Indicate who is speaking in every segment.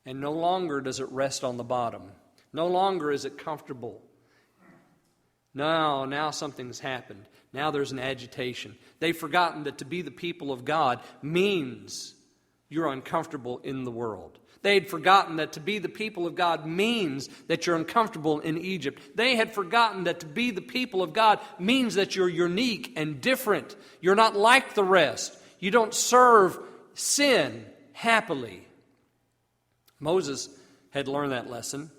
Speaker 1: And no longer does it rest on the bottom. No longer is it comfortable. No, now something's happened. Now there's an agitation. They've forgotten that to be the people of God means you're uncomfortable in the world. They had forgotten that to be the people of God means that you're uncomfortable in Egypt. They had forgotten that to be the people of God means that you're unique and different. You're not like the rest. You don't serve sin happily. Moses had learned that lesson.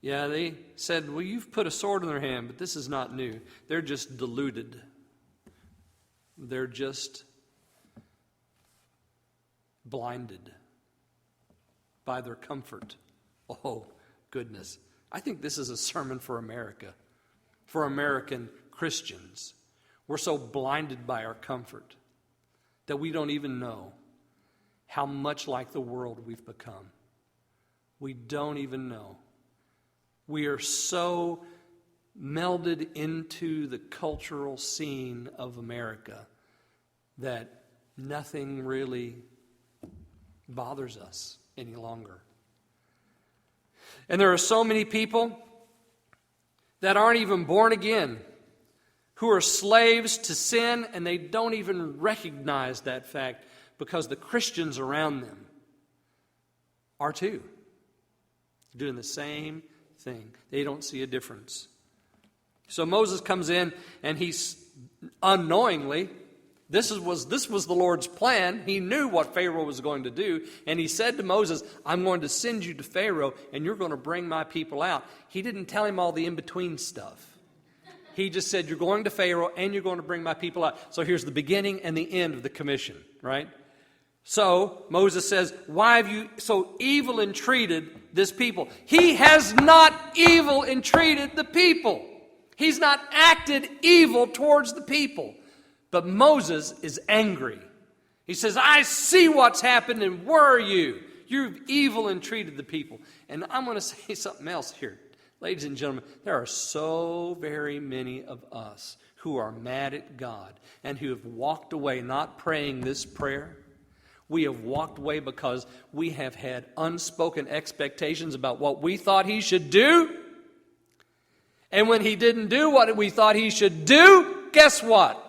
Speaker 1: Yeah, they said, well, you've put a sword in their hand, but this is not new. They're just deluded. They're just blinded by their comfort. Oh, goodness. I think this is a sermon for America, for American Christians. We're so blinded by our comfort that we don't even know how much like the world we've become. We don't even know. We are so melded into the cultural scene of America that nothing really bothers us any longer. And there are so many people that aren't even born again, who are slaves to sin, and they don't even recognize that fact because the Christians around them are too. Doing the same thing. They don't see a difference. So Moses comes in and he's unknowingly, this was the Lord's plan. He knew what Pharaoh was going to do. And he said to Moses, I'm going to send you to Pharaoh and you're going to bring my people out. He didn't tell him all the in-between stuff. He just said, you're going to Pharaoh and you're going to bring my people out. So here's the beginning and the end of the commission, right? So Moses says, why have you so evil entreated this people? He has not evil entreated the people. He's not acted evil towards the people. But Moses is angry. He says, I see what's happened and where are you? You've evil entreated the people. And I'm going to say something else here. Ladies and gentlemen, there are so very many of us who are mad at God and who have walked away not praying this prayer. We have walked away because we have had unspoken expectations about what we thought He should do. And when He didn't do what we thought He should do, guess what?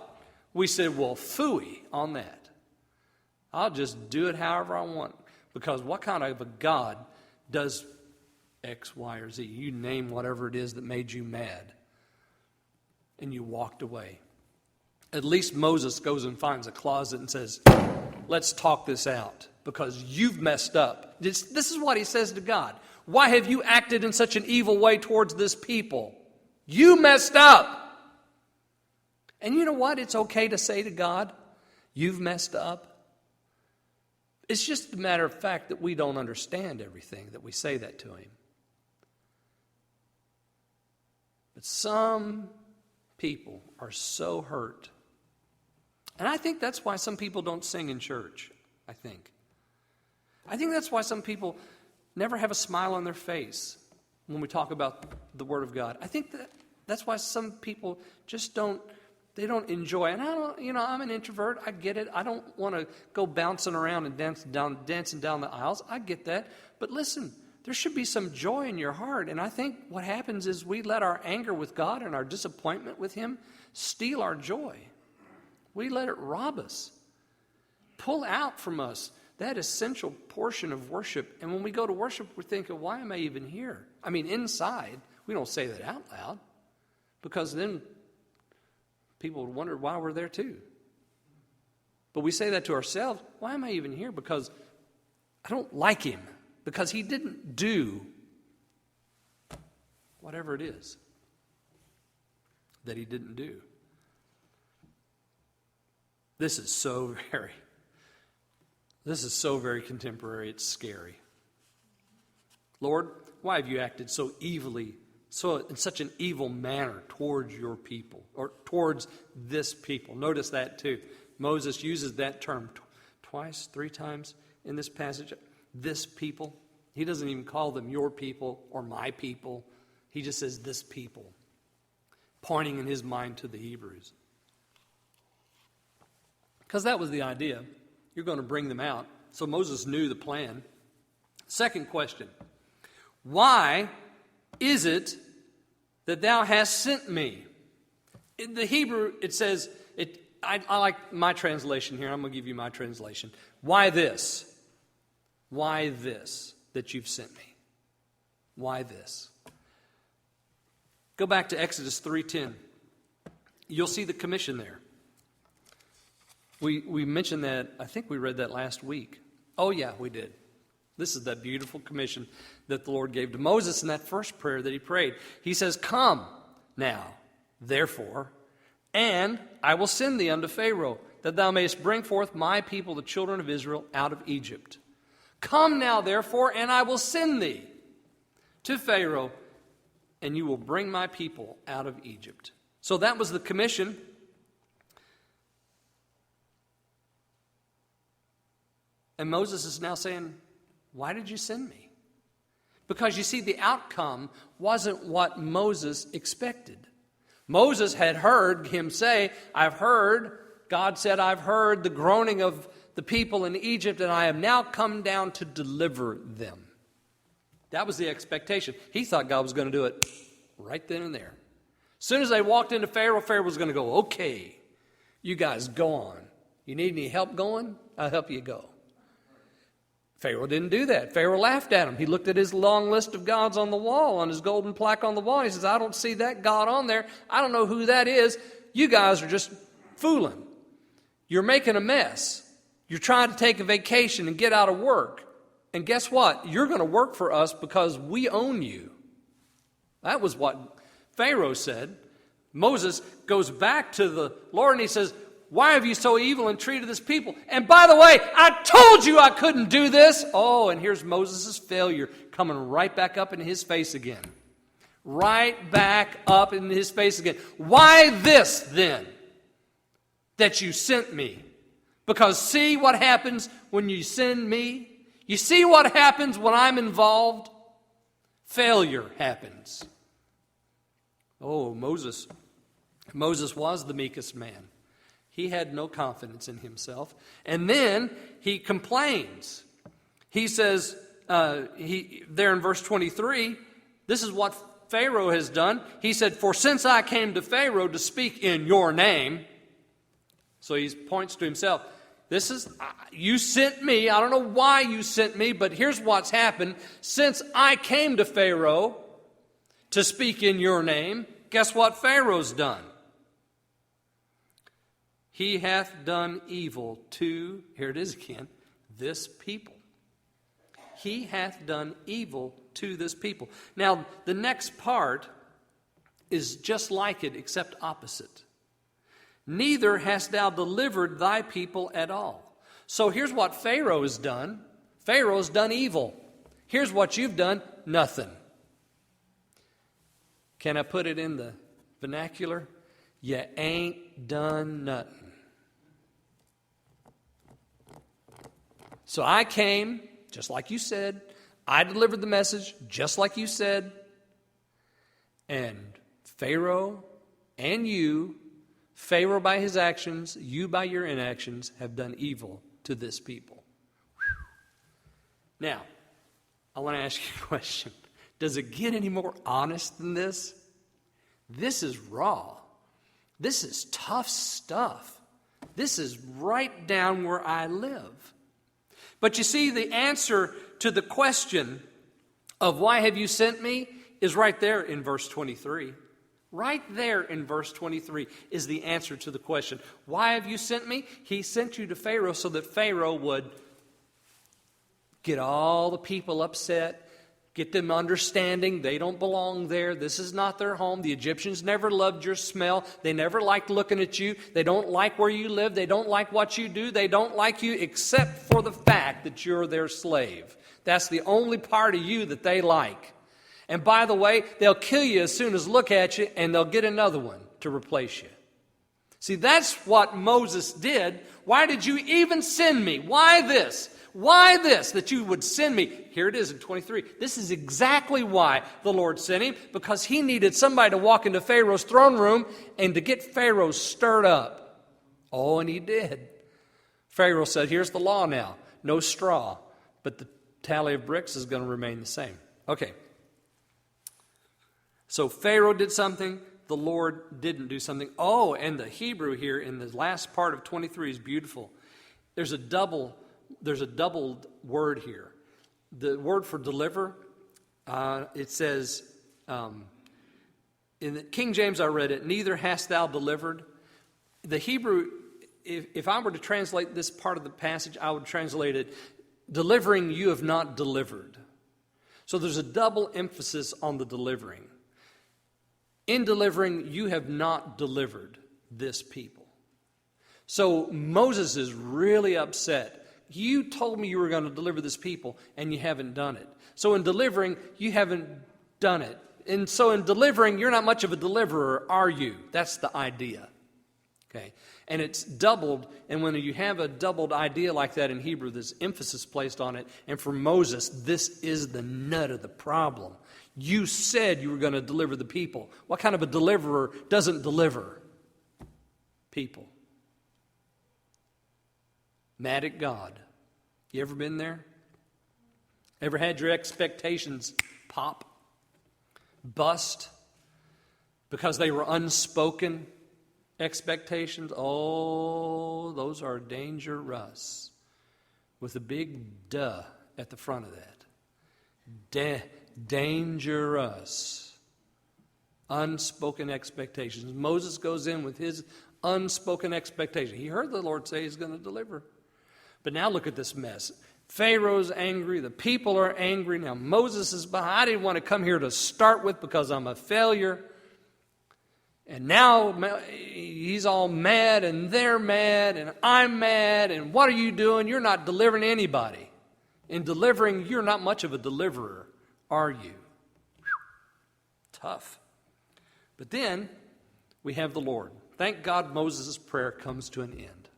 Speaker 1: We said, well, phooey on that. I'll just do it however I want. Because what kind of a God does X, Y, or Z? You name whatever it is that made you mad. And you walked away. At least Moses goes and finds a closet and says, let's talk this out because you've messed up. This is what he says to God. Why have you acted in such an evil way towards this people? You messed up. And you know what? It's okay to say to God, you've messed up. It's just a matter of fact that we don't understand everything that we say that to Him. But some people are so hurt. And I think that's why some people don't sing in church, I think that's why some people never have a smile on their face when we talk about the Word of God. I think that's why some people just don't enjoy. And I'm an introvert. I get it. I don't want to go bouncing around and dancing down the aisles. I get that. But listen, there should be some joy in your heart. And I think what happens is we let our anger with God and our disappointment with Him steal our joy. We let it rob us. Pull out from us that essential portion of worship. And when we go to worship, we're thinking, why am I even here? I mean, inside, we don't say that out loud. Because then people would wonder why we're there too. But we say that to ourselves, why am I even here? Because I don't like Him. Because He didn't do whatever it is that He didn't do. This is so very contemporary, it's scary. Lord, why have you acted so evilly, in such an evil manner towards your people, or towards this people? Notice that too. Moses uses that term twice, 3 times in this passage. This people. He doesn't even call them your people or my people. He just says this people, pointing in his mind to the Hebrews. Because that was the idea. You're going to bring them out So Moses knew the plan. Second question, why is it that thou hast sent me? In the Hebrew, it says, I like my translation here. I'm going to give you my translation. Why this? Why this that you've sent me? Why this? Go back to Exodus 3:10. You'll see the commission there. We mentioned that, I think we read that last week. Oh yeah, we did. This is that beautiful commission that the Lord gave to Moses in that first prayer that he prayed. He says, come now, therefore, and I will send thee unto Pharaoh, that thou mayest bring forth my people, the children of Israel, out of Egypt. Come now, therefore, and I will send thee to Pharaoh, and you will bring my people out of Egypt. So that was the commission. And Moses is now saying, why did you send me? Because you see, the outcome wasn't what Moses expected. Moses had heard him say, God said, I've heard the groaning of the people in Egypt, and I have now come down to deliver them. That was the expectation. He thought God was going to do it right then and there. As soon as they walked into Pharaoh, Pharaoh was going to go, okay, you guys go on. You need any help going? I'll help you go. Pharaoh didn't do that. Pharaoh laughed at him. He looked at his long list of gods on the wall, on his golden plaque on the wall. He says, I don't see that God on there. I don't know who that is. You guys are just fooling. You're making a mess. You're trying to take a vacation and get out of work. And guess what? You're going to work for us because we own you. That was what Pharaoh said. Moses goes back to the Lord and he says, why have you so evil and treated this people? And by the way, I told you I couldn't do this. Oh, and here's Moses' failure coming right back up in his face again. Right back up in his face again. Why this then that you sent me? Because see what happens when you send me? You see what happens when I'm involved? Failure happens. Oh, Moses was the meekest man. He had no confidence in himself. And then he complains. He says, there in verse 23, this is what Pharaoh has done. He said, for since I came to Pharaoh to speak in your name. So he points to himself. You sent me. I don't know why you sent me, but here's what's happened. Since I came to Pharaoh to speak in your name, guess what Pharaoh's done? He hath done evil to, here it is again, this people. He hath done evil to this people. Now, the next part is just like it, except opposite. Neither hast thou delivered thy people at all. So here's what Pharaoh has done. Pharaoh's done evil. Here's what you've done, nothing. Can I put it in the vernacular? You ain't done nothing. So I came, just like you said. I delivered the message, just like you said. And Pharaoh and you, Pharaoh by his actions, you by your inactions, have done evil to this people. Whew. Now, I want to ask you a question. Does it get any more honest than this? This is raw. This is tough stuff. This is right down where I live. But you see, the answer to the question of why have you sent me is right there in verse 23. Right there in verse 23 is the answer to the question. Why have you sent me? He sent you to Pharaoh so that Pharaoh would get all the people upset, get them understanding they don't belong there. This is not their home. The Egyptians never loved your smell. They never liked looking at you. They don't like where you live. They don't like what you do. They don't like you except for the fact that you're their slave. That's the only part of you that they like. And by the way, they'll kill you as soon as look at you, and they'll get another one to replace you. See, that's what Moses did. Why did you even send me? Why this? Why this, that you would send me? Here it is in 23. This is exactly why the Lord sent him, because he needed somebody to walk into Pharaoh's throne room and to get Pharaoh stirred up. Oh, and he did. Pharaoh said, here's the law now. no straw, but the tally of bricks is going to remain the same. Okay. So Pharaoh did something, the Lord didn't do something. Oh, and the Hebrew here in the last part of 23 is beautiful. There's a doubled word here. The word for deliver, it says, in the King James I read it, neither hast thou delivered. The Hebrew, if I were to translate this part of the passage, I would translate it, delivering you have not delivered. So there's a double emphasis on the delivering. In delivering, you have not delivered this people. So Moses is really upset. You told me you were going to deliver this people, and you haven't done it. So in delivering, you haven't done it. And so in delivering, you're not much of a deliverer, are you? That's the idea. Okay. And it's doubled, and when you have a doubled idea like that in Hebrew, there's emphasis placed on it. And for Moses, this is the nut of the problem. You said you were going to deliver the people. What kind of a deliverer doesn't deliver people? Mad at God. You ever been there? Ever had your expectations pop? Bust? Because they were unspoken expectations? Oh, those are dangerous. With a big duh at the front of that. Dangerous. Unspoken expectations. Moses goes in with his unspoken expectation. He heard the Lord say he's going to deliver. But now look at this mess. Pharaoh's angry. The people are angry. Now Moses is behind. I didn't want to come here to start with because I'm a failure. And now he's all mad and they're mad and I'm mad. And what are you doing? You're not delivering anybody. In delivering, you're not much of a deliverer, are you? Whew. Tough. But then we have the Lord. Thank God Moses' prayer comes to an end.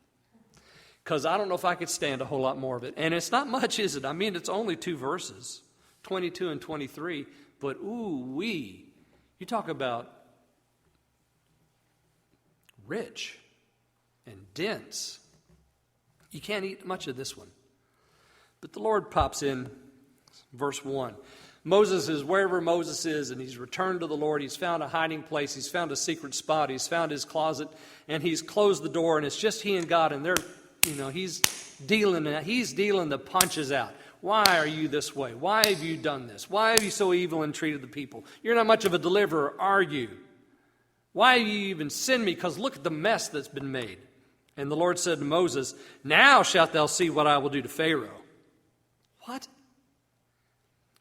Speaker 1: Because I don't know if I could stand a whole lot more of it. And it's not much, is it? I mean, it's only 2 verses, 22 and 23. But ooh-wee, you talk about rich and dense. You can't eat much of this one. But the Lord pops in, verse 1. Moses is wherever Moses is, and he's returned to the Lord. He's found a hiding place. He's found a secret spot. He's found his closet, and he's closed the door, and it's just he and God, and he's dealing the punches out. Why are you this way? Why have you done this? Why have you so evil and treated the people? You're not much of a deliverer, are you? Why have you even sinned me? Because look at the mess that's been made. And the Lord said to Moses, now shalt thou see what I will do to Pharaoh. What?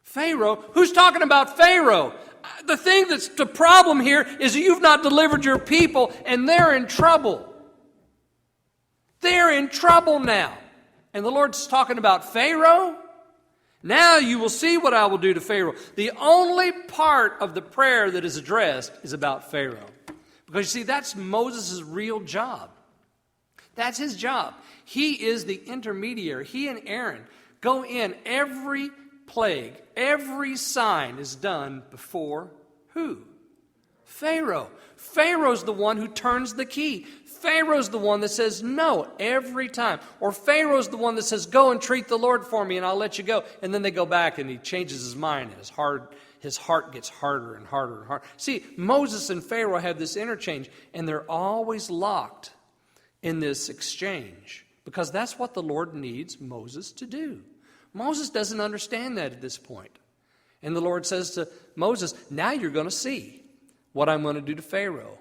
Speaker 1: Pharaoh? Who's talking about Pharaoh? The thing that's the problem here is you've not delivered your people, and they're in trouble. They're in trouble now. And the Lord's talking about Pharaoh? Now you will see what I will do to Pharaoh. The only part of the prayer that is addressed is about Pharaoh. Because you see, that's Moses' real job. That's his job. He is the intermediary. He and Aaron go in. Every plague, every sign is done before who? Pharaoh. Pharaoh's the one who turns the key. Pharaoh's the one that says no every time. Or Pharaoh's the one that says, go and treat the Lord for me and I'll let you go. And then they go back and he changes his mind and his heart gets harder and harder and harder. See, Moses and Pharaoh have this interchange and they're always locked in this exchange because that's what the Lord needs Moses to do. Moses doesn't understand that at this point. And the Lord says to Moses, now you're going to see what I'm going to do to Pharaoh.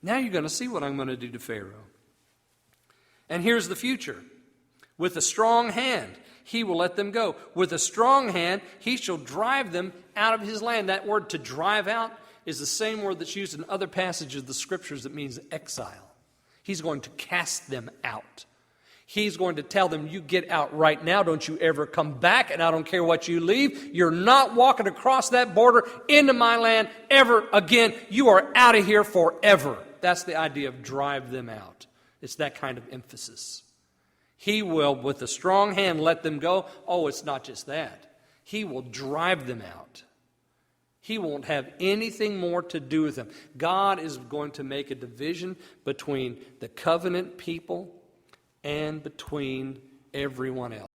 Speaker 1: Now you're going to see what I'm going to do to Pharaoh. And here's the future. With a strong hand, he will let them go. With a strong hand, he shall drive them out of his land. That word to drive out is the same word that's used in other passages of the scriptures that means exile. He's going to cast them out. He's going to tell them, you get out right now. Don't you ever come back, and I don't care what you leave. You're not walking across that border into my land ever again. You are out of here forever. That's the idea of drive them out. It's that kind of emphasis. He will, with a strong hand, let them go. Oh, it's not just that. He will drive them out. He won't have anything more to do with them. God is going to make a division between the covenant people and between everyone else.